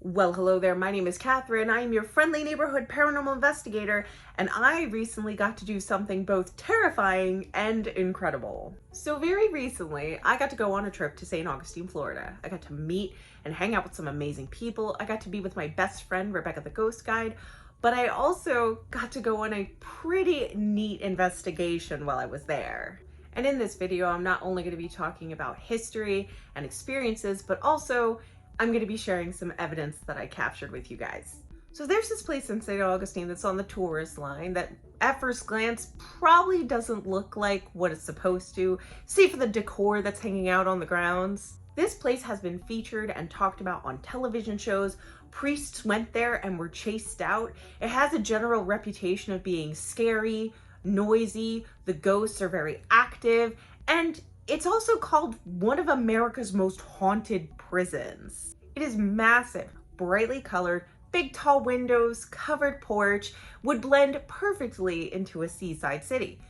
Well, hello there. My name is Catherine. I am your friendly neighborhood paranormal investigator, and I recently got to do something both terrifying and incredible. So very recently, I got to go on a trip to St. Augustine, Florida. I got to meet and hang out with some amazing people. I got to be with my best friend, Rebecca the Ghost Guide, but I also got to go on a pretty neat investigation while I was there. And in this video, I'm not only going to be talking about history and experiences, but also I'm going to be sharing some evidence that I captured with you guys. So there's this place in St. Augustine that's on the tourist line that at first glance probably doesn't look like what it's supposed to, save for the decor that's hanging out on the grounds. This place has been featured and talked about on television shows. Priests went there and were chased out. It has a general reputation of being scary, noisy, the ghosts are very active, and it's also called one of America's most haunted prisons. It is massive, brightly colored, big tall windows, covered porch, would blend perfectly into a seaside city.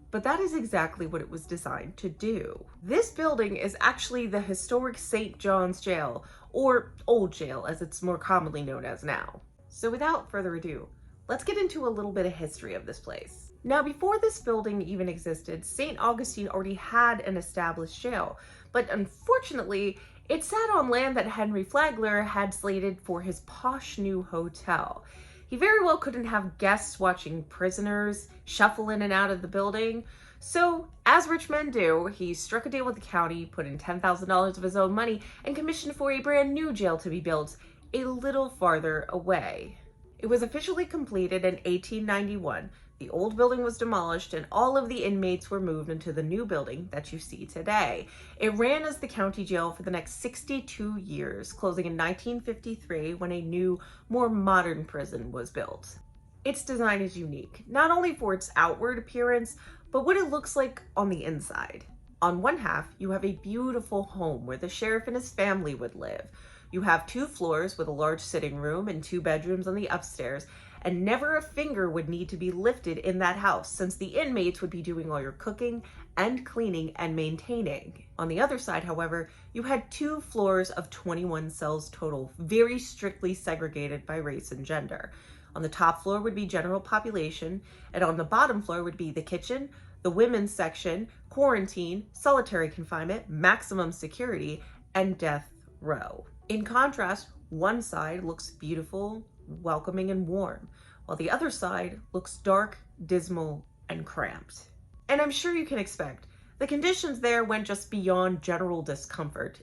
But that is exactly what it was designed to do. This building is actually the historic St. John's Jail, or Old Jail as it's more commonly known as now. So without further ado, let's get into a little bit of history of this place. Now, before this building even existed, St. Augustine already had an established jail, but unfortunately, it sat on land that Henry Flagler had slated for his posh new hotel. He very well couldn't have guests watching prisoners shuffle in and out of the building, so as rich men do, he struck a deal with the county, put in $10,000 of his own money, and commissioned for a brand new jail to be built a little farther away. It was officially completed in 1891. The old building was demolished and all of the inmates were moved into the new building that you see today. It ran as the county jail for the next 62 years, closing in 1953 when a new, more modern prison was built. Its design is unique, not only for its outward appearance, but what it looks like on the inside. On one half, you have a beautiful home where the sheriff and his family would live. You have 2 floors with a large sitting room and 2 bedrooms on the upstairs, and never a finger would need to be lifted in that house since the inmates would be doing all your cooking and cleaning and maintaining. On the other side, however, you had 2 floors of 21 cells total, very strictly segregated by race and gender. On the top floor would be general population, and on the bottom floor would be the kitchen, the women's section, quarantine, solitary confinement, maximum security, and death row. In contrast, one side looks beautiful, welcoming, and warm, while the other side looks dark, dismal, and cramped. And I'm sure you can expect, the conditions there went just beyond general discomfort.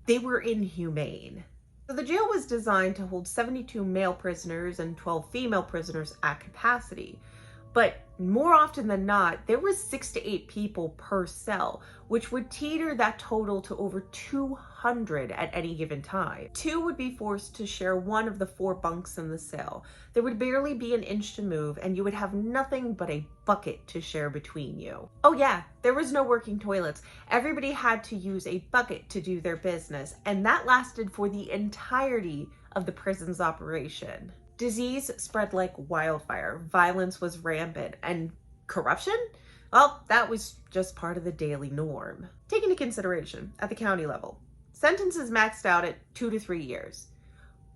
They were inhumane. So the jail was designed to hold 72 male prisoners and 12 female prisoners at capacity. But more often than not, there was 6 to 8 people per cell, which would teeter that total to over 200 at any given time. 2 would be forced to share one of the 4 bunks in the cell. There would barely be an inch to move, and you would have nothing but a bucket to share between you. Oh yeah, there was no working toilets. Everybody had to use a bucket to do their business, and that lasted for the entirety of the prison's operation. Disease spread like wildfire, violence was rampant, and corruption? Well, that was just part of the daily norm. Take into consideration, at the county level, sentences maxed out at 2 to 3 years.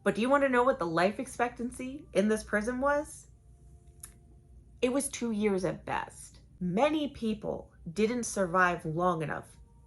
But do you want to know what the life expectancy in this prison was? It was 2 years at best. Many people didn't survive long enough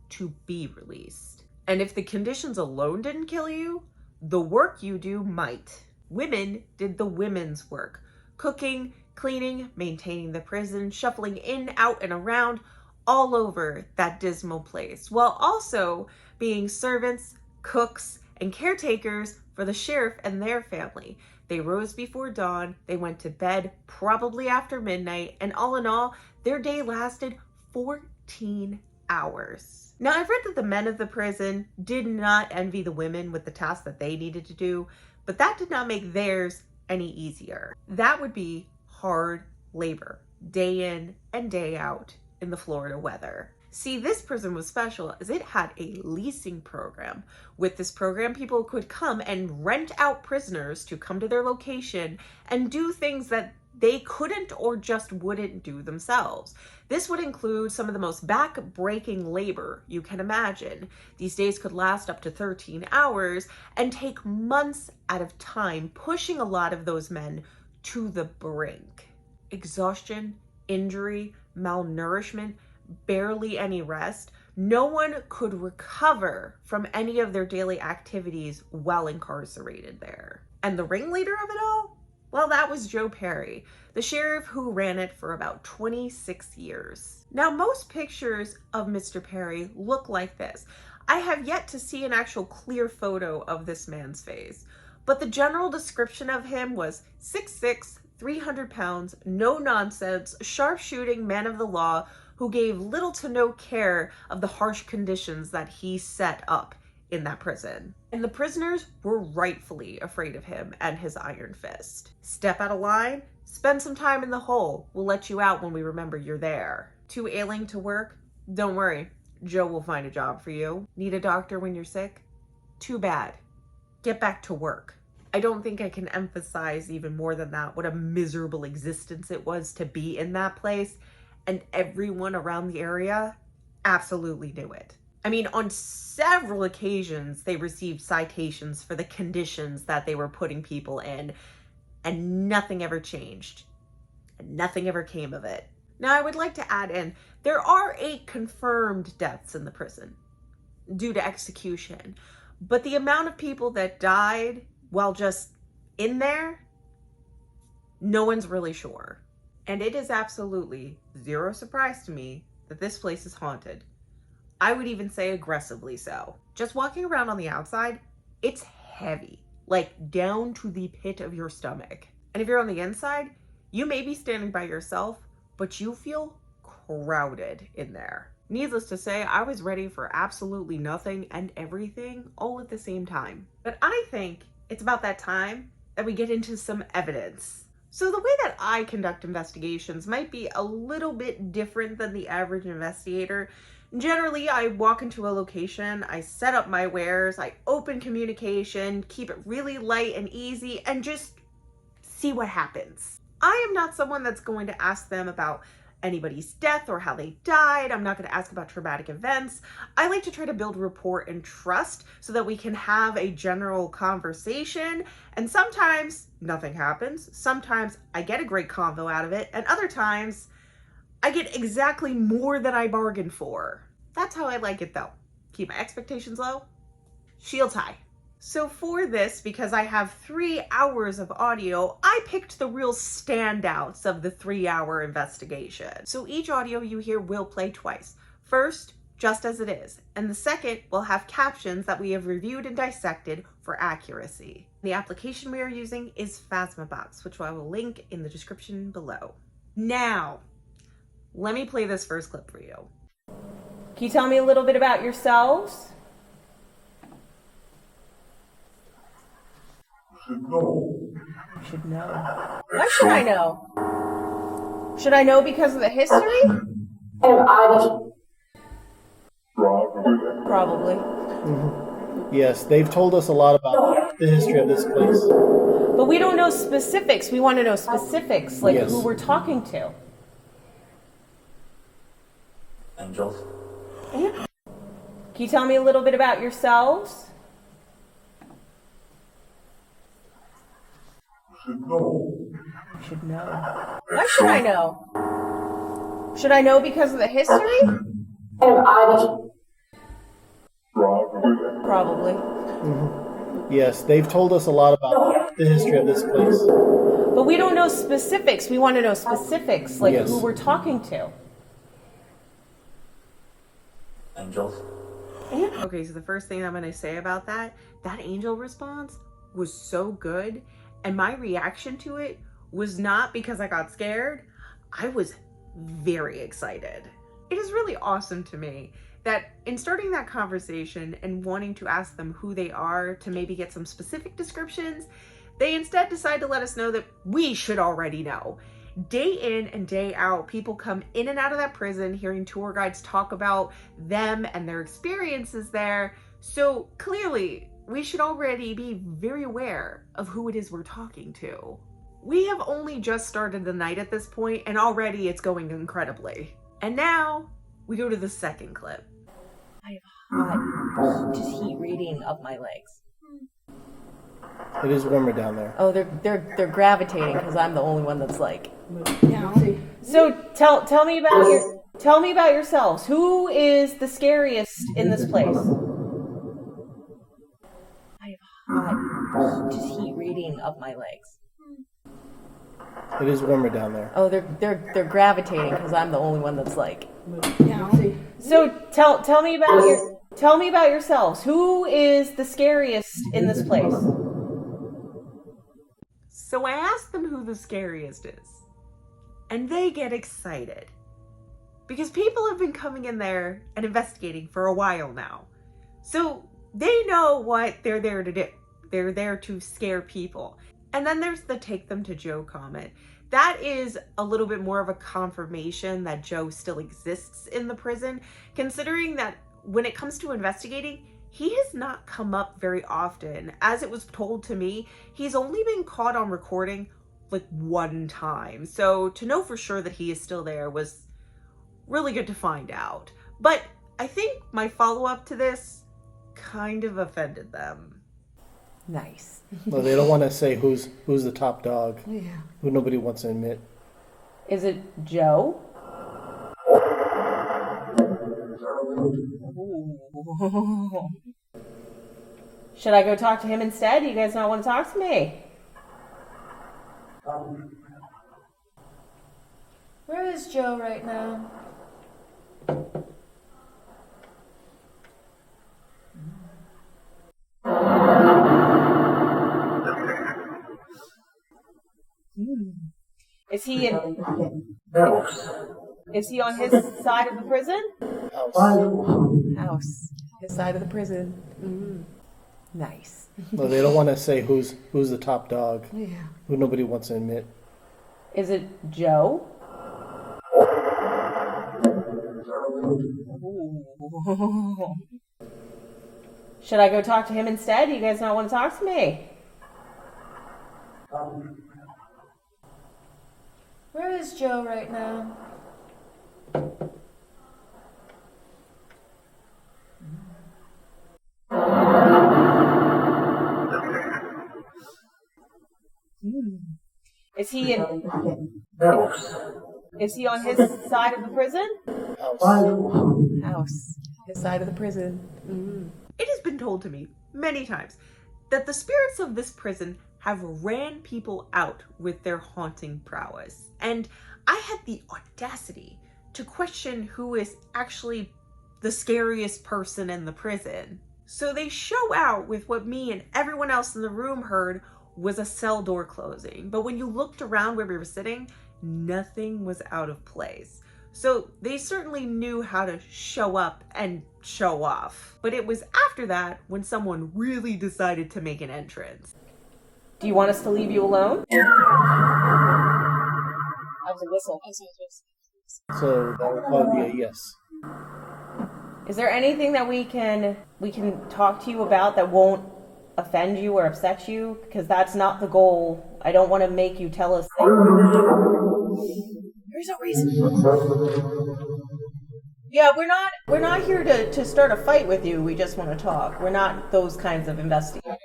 to be released. And if the conditions alone didn't kill you, the work you do might. Women did the women's work, cooking, cleaning, maintaining the prison, shuffling in, out, and around all over that dismal place, while also being servants, cooks, and caretakers for the sheriff and their family. They rose before dawn, they went to bed probably after midnight, and all in all, their day lasted 14 hours. Now, I've read that the men of the prison did not envy the women with the tasks that they needed to do, but that did not make theirs any easier. That would be hard labor, day in and day out in the Florida weather. See, this prison was special as it had a leasing program. With this program, people could come and rent out prisoners to come to their location and do things that they couldn't or just wouldn't do themselves. This would include some of the most back-breaking labor you can imagine. These days could last up to 13 hours and take months at a time, pushing a lot of those men to the brink. Exhaustion, injury, malnourishment, barely any rest. No one could recover from any of their daily activities while incarcerated there. And the ringleader of it all? Well, that was Joe Perry, the sheriff who ran it for about 26 years. Now, most pictures of Mr. Perry look like this. I have yet to see an actual clear photo of this man's face, but the general description of him was 6'6", 300 pounds, no nonsense, sharpshooting man of the law who gave little to no care of the harsh conditions that he set up in that prison. And the prisoners were rightfully afraid of him and his iron fist. Step out of line, spend some time in the hole. We'll let you out when we remember you're there. Too ailing to work? Don't worry, Joe will find a job for you. Need a doctor when you're sick? Too bad. Get back to work. I don't think I can emphasize even more than that what a miserable existence it was to be in that place, and everyone around the area absolutely knew it. I mean, on several occasions, they received citations for the conditions that they were putting people in, and nothing ever changed. And nothing ever came of it. Now, I would like to add in, there are 8 confirmed deaths in the prison due to execution, but the amount of people that died while just in there, no one's really sure. And it is absolutely zero surprise to me that this place is haunted. I would even say aggressively so. Just walking around on the outside, it's heavy, like down to the pit of your stomach. And if you're on the inside, you may be standing by yourself, but you feel crowded in there. Needless to say, I was ready for absolutely nothing and everything all at the same time. But I think it's about that time that we get into some evidence. So the way that I conduct investigations might be a little bit different than the average investigator. Generally, I walk into a location, I set up my wares, I open communication, keep it really light and easy, and just see what happens. I am not someone that's going to ask them about anybody's death or how they died. I'm not going to ask about traumatic events. I like to try to build rapport and trust so that we can have a general conversation. And sometimes nothing happens. Sometimes I get a great convo out of it. And other times I get exactly more than I bargained for. That's how I like it though. Keep my expectations low, shields high. So for this, because I have 3 hours of audio, I picked the real standouts of the 3-hour investigation. So each audio you hear will play twice. First, just as it is, and the second will have captions that we have reviewed and dissected for accuracy. The application we are using is Phasmabox, which I will link in the description below. Now, let me play this first clip for you. Can you tell me a little bit about yourselves? Should know. Why should I know? Should I know because of the history? Probably. Mm-hmm. Yes, they've told us a lot about the history of this place. But we don't know specifics. We want to know specifics, like Yes. who we're talking to. Angels. Yeah. Can you tell me a little bit about yourselves? Should know. Why should I know? Should I know because of the history? Probably. Mm-hmm. Yes, they've told us a lot about the history of this place. But we don't know specifics. We want to know specifics, like Yes. who we're talking to. Angels. Yeah. Okay, so the first thing I'm going to say about that angel response was so good. And my reaction to it was not because I got scared. I was very excited. It is really awesome to me that in starting that conversation and wanting to ask them who they are to maybe get some specific descriptions, they instead decide to let us know that we should already know. Day in and day out, people come in and out of that prison hearing tour guides talk about them and their experiences there. So clearly, we should already be very aware of who it is we're talking to. We have only just started the night at this point, and already it's going incredibly. And now, we go to the second clip. I have hot, just heat radiating up my legs. It is warmer down there. Oh, they're gravitating because I'm the only one that's like. No. So tell me about yourselves. Who is the scariest in this place? I have hot, just heat radiating up my legs. It is warmer down there. Oh, they're gravitating because I'm the only one that's like. No. So tell me about yourselves. Who is the scariest in this place? So I asked them who the scariest is, and they get excited because people have been coming in there and investigating for a while now. So they know what they're there to do. They're there to scare people. And then there's the take them to Joe comment. That is a little bit more of a confirmation that Joe still exists in the prison, considering that when it comes to investigating, he has not come up very often. As it was told to me, he's only been caught on recording like one time. So to know for sure that he is still there was really good to find out. But I think my follow-up to this kind of offended them. Nice. Well, they don't want to say who's the top dog. Yeah. Who nobody wants to admit. Is it Joe? Should I go talk to him instead? You guys not want to talk to me? Where is Joe right now? Is he on his side of the prison? House. His side of the prison. Nice. Well, they don't want to say who's the top dog. Yeah. Who nobody wants to admit. Is it Joe? Should I go talk to him instead? You guys not want to talk to me? Where is Joe right now? Is he on his side of the prison? House. His side of the prison. It has been told to me many times that the spirits of this prison have ran people out with their haunting prowess. And I had the audacity to question who is actually the scariest person in the prison. So they show out with what me and everyone else in the room heard was a cell door closing. But when you looked around where we were sitting, nothing was out of place. So they certainly knew how to show up and show off. But it was after that when someone really decided to make an entrance. Do you want us to leave you alone? That was a whistle. So that would probably be a yes. Is there anything that we can talk to you about that won't offend you or upset you? Because that's not the goal. I don't want to make you tell us things. There's no reason. Yeah, we're not here to start a fight with you. We just want to talk. We're not those kinds of investigators.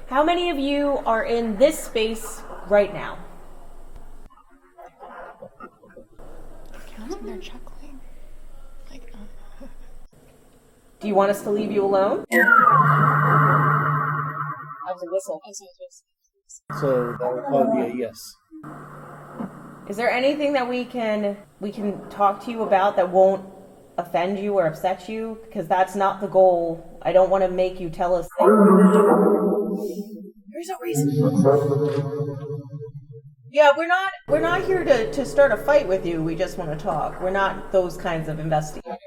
How many of you are in this space right now? They're chuckling. Like, Do you want us to leave you alone? That was a whistle. So that would probably be a yes. Is there anything that we can talk to you about that won't offend you or upset you? Because that's not the goal. I don't want to make you tell us things. There's no reason. Yeah, we're not here to start a fight with you. We just want to talk. We're not those kinds of investigators.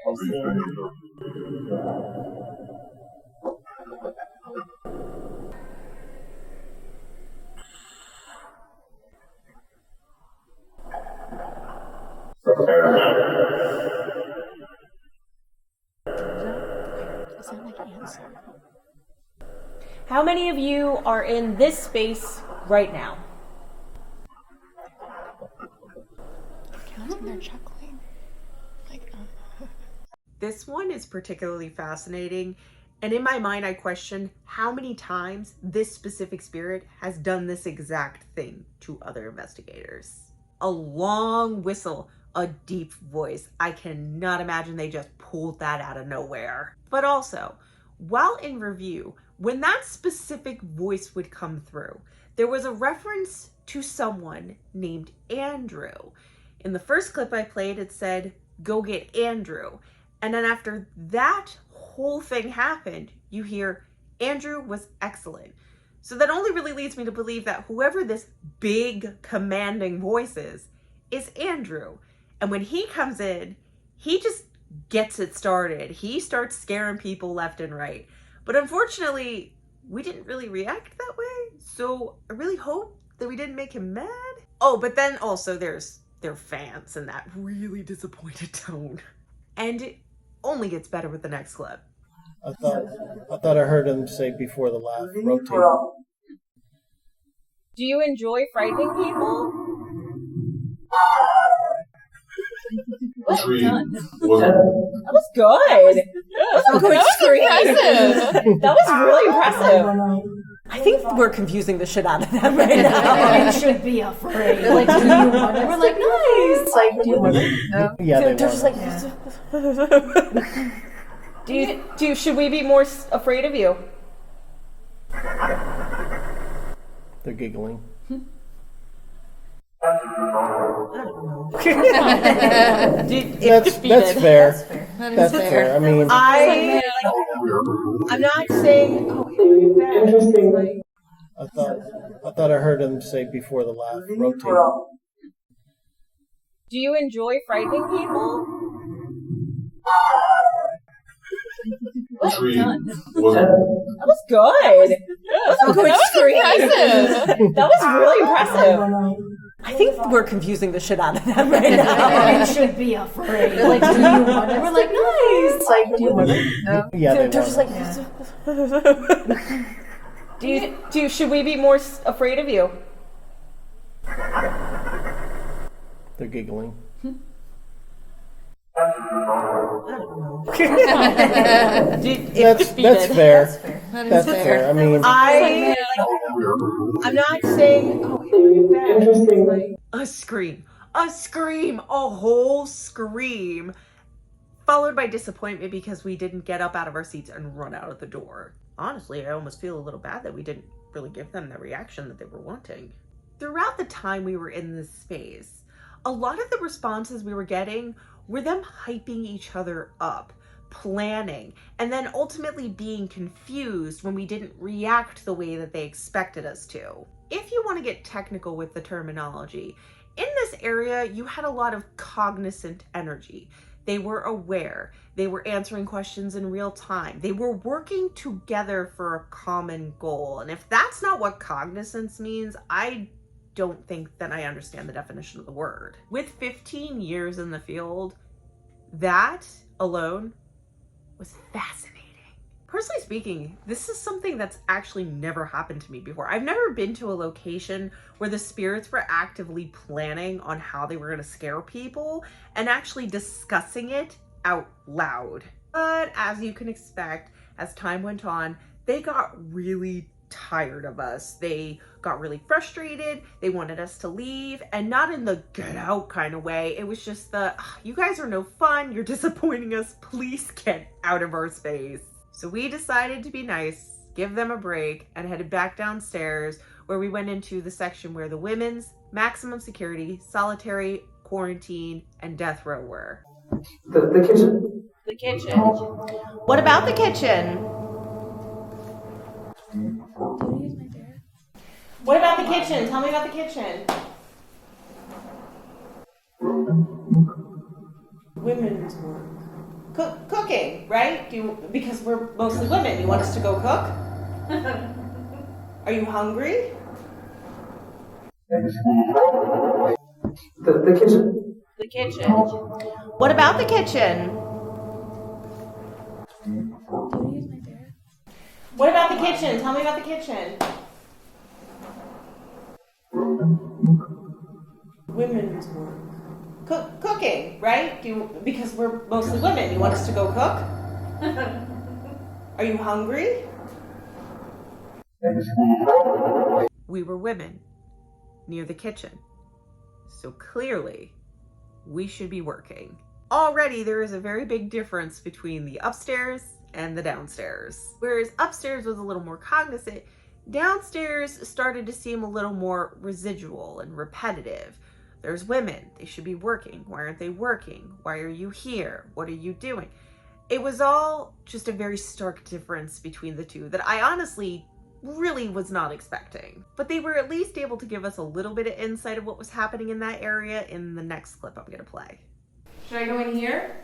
Yes. How many of you are in this space right now? Counting, they're chuckling. Like, This one is particularly fascinating, and in my mind I question how many times this specific spirit has done this exact thing to other investigators. A long whistle, a deep voice. I cannot imagine they just pulled that out of nowhere. But also, while in review, when that specific voice would come through, there was a reference to someone named Andrew. In the first clip I played, it said, "Go get Andrew." And then after that whole thing happened, you hear, "Andrew was excellent." So that only really leads me to believe that whoever this big commanding voice is Andrew. And when he comes in, he just gets it started. He starts scaring people left and right. But unfortunately, we didn't really react that way. So I really hope that we didn't make him mad. Oh, but then also there's their fans and that really disappointed tone. And it only gets better with the next clip. I thought I heard him say before the laugh rotate. Do you enjoy frightening people? That was good. That was a good scream. That was really impressive. I think we're confusing the shit out of them right now. You should be afraid. Like, do you want it? We're like, nice. Like, do you want it? No. Yeah, They're they just were. like, should we be more afraid of you? They're giggling. That's fair. That's fair. I mean, I'm not saying. I thought I heard him say before the laugh rotate. Do you enjoy frightening people? That was good. That was a good scream. That was really impressive. I think we're confusing the shit out of them right now. You should be afraid. Like, do you want it? We're like, nice. Like, do you want it? No. Yeah, They're they just were. like. Should we be more afraid of you? They're giggling. That's fair. That's fair. I mean, I'm not saying. A scream, a whole scream, followed by disappointment because we didn't get up out of our seats and run out of the door. Honestly, I almost feel a little bad that we didn't really give them the reaction that they were wanting. Throughout the time we were in this space, a lot of the responses we were getting were them hyping each other up, planning, and then ultimately being confused when we didn't react the way that they expected us to. If you want to get technical with the terminology, in this area, you had a lot of cognizant energy. They were aware. They were answering questions in real time. They were working together for a common goal. And if that's not what cognizance means, I don't think that I understand the definition of the word. With 15 years in the field, that alone was fascinating. Personally speaking, this is something that's actually never happened to me before. I've never been to a location where the spirits were actively planning on how they were going to scare people and actually discussing it out loud. But as you can expect, as time went on, they got really tired of us. They got really frustrated. They wanted us to leave, and not in the get out kind of way. It was just the, you guys are no fun. You're disappointing us. Please get out of our space. So we decided to be nice, give them a break, and headed back downstairs where we went into the section where the women's, maximum security, solitary, quarantine, and death row were. The kitchen. The kitchen. What about the kitchen? What about the kitchen? Tell me about the kitchen. Women's work. Cooking, right? Because we're mostly women. You want us to go cook? Are you hungry? The kitchen. The kitchen. What about the kitchen? Can you use my bear? What about the kitchen? Tell me about the kitchen. Women's work. Cooking, right? Because we're mostly women. You want us to go cook? Are you hungry? We were women near the kitchen. So clearly, we should be working. Already, there is a very big difference between the upstairs and the downstairs. Whereas upstairs was a little more cognizant, downstairs started to seem a little more residual and repetitive. There's women, they should be working. Why aren't they working? Why are you here? What are you doing? It was all just a very stark difference between the two that I honestly really was not expecting. But they were at least able to give us a little bit of insight of what was happening in that area in the next clip I'm gonna play. Should I go in here?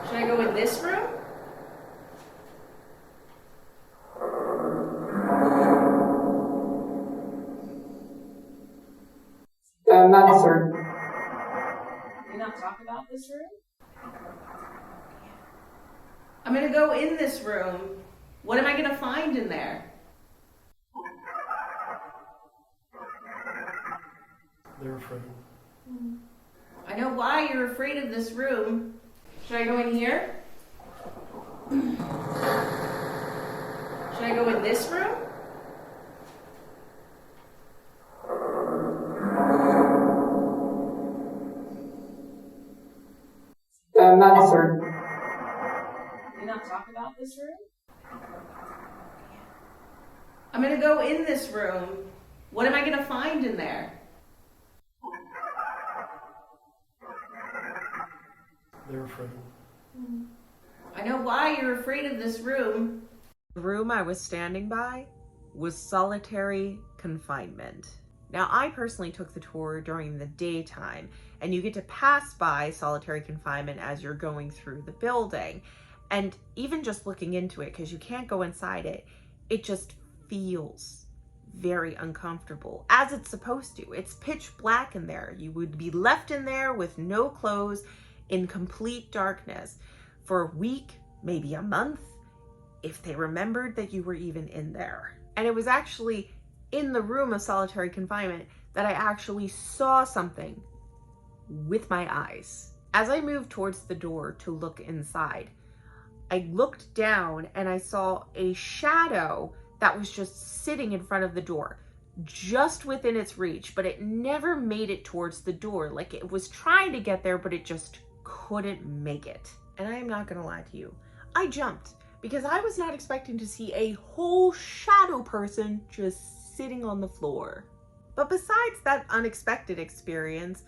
Should I go in this room? Not certain. Can we not talk about this room? I'm gonna go in this room. What am I gonna find in there? They're afraid. I know why you're afraid of this room. Should I go in here? Should I go in this room? Not certain. Can we not talk about this room? I'm gonna go in this room. What am I gonna find in there? They're afraid. I know why you're afraid of this room. The room I was standing by was solitary confinement. Now, I personally took the tour during the daytime, and you get to pass by solitary confinement as you're going through the building. And even just looking into it, because you can't go inside it, it just feels very uncomfortable, as it's supposed to. It's pitch black in there. You would be left in there with no clothes in complete darkness for a week, maybe a month, if they remembered that you were even in there. And it was actually in the room of solitary confinement that I actually saw something with my eyes. As I moved towards the door to look inside, I looked down and I saw a shadow that was just sitting in front of the door, just within its reach, but it never made it towards the door. Like it was trying to get there, but it just couldn't make it. And I am not gonna lie to you, I jumped because I was not expecting to see a whole shadow person just sitting on the floor. But besides that unexpected experience,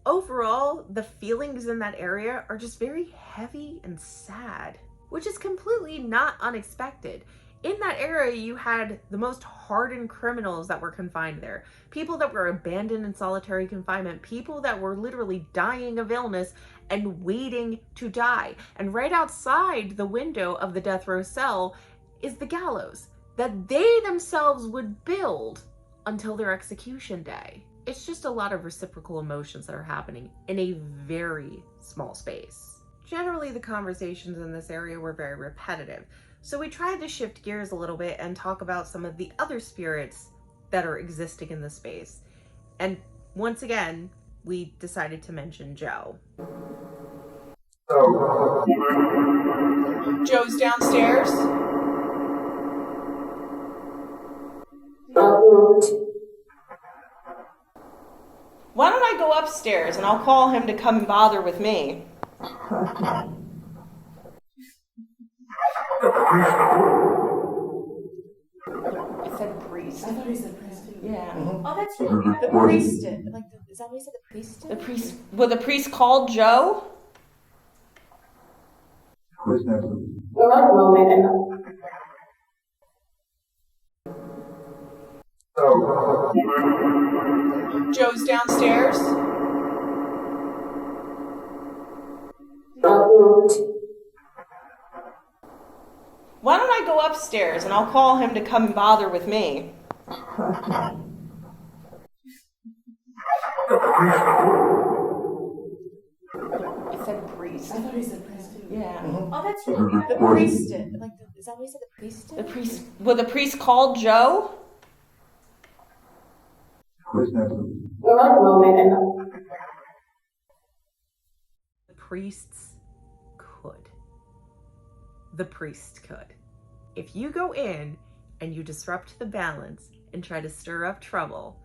overall, the feelings in that area are just very heavy and sad, which is completely not unexpected. In that area, you had the most hardened criminals that were confined there, people that were abandoned in solitary confinement, people that were literally dying of illness and waiting to die. And right outside the window of the death row cell is the gallows that they themselves would build until their execution day. It's just a lot of reciprocal emotions that are happening in a very small space. Generally, the conversations in this area were very repetitive, so we tried to shift gears a little bit and talk about some of the other spirits that are existing in the space. And once again, we decided to mention Joe. Joe's downstairs. Why don't I go upstairs and I'll call him to come and bother with me? I said priest. I thought he said priest too. Yeah. Oh, that's right. The priest did. Like, is that what he said? The priest did? The priest. Well, the priest called Joe? Joe's downstairs. Why don't I go upstairs and I'll call him to come and bother with me? I said priest. priest. I thought he said priest too. Yeah. Oh, that's the priest. Like, is that what he said? The priest? The priest. Well, the priest called Joe. One moment and The priests could. The priest could. If you go in and you disrupt the balance and try to stir up trouble,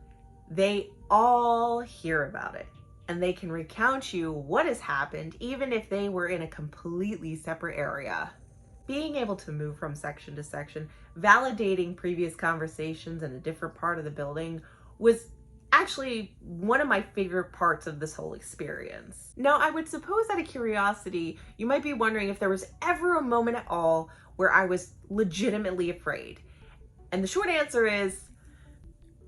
they all hear about it. And they can recount you what has happened, even if they were in a completely separate area. Being able to move from section to section, validating previous conversations in a different part of the building was actually one of my favorite parts of this whole experience. Now, I would suppose out of curiosity, you might be wondering if there was ever a moment at all where I was legitimately afraid. And the short answer is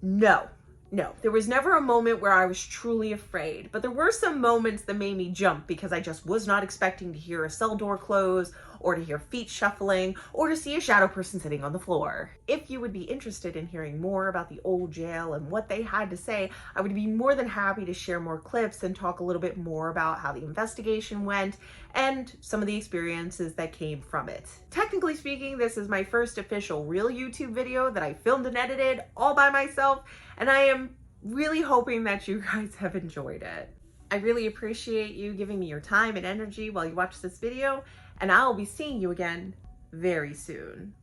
no. No, there was never a moment where I was truly afraid, but there were some moments that made me jump because I just was not expecting to hear a cell door close, or to hear feet shuffling, or to see a shadow person sitting on the floor. If you would be interested in hearing more about the old jail and what they had to say, I would be more than happy to share more clips and talk a little bit more about how the investigation went and some of the experiences that came from it. Technically speaking, this is my first official real YouTube video that I filmed and edited all by myself, and I am really hoping that you guys have enjoyed it. I really appreciate you giving me your time and energy while you watch this video, and I'll be seeing you again very soon.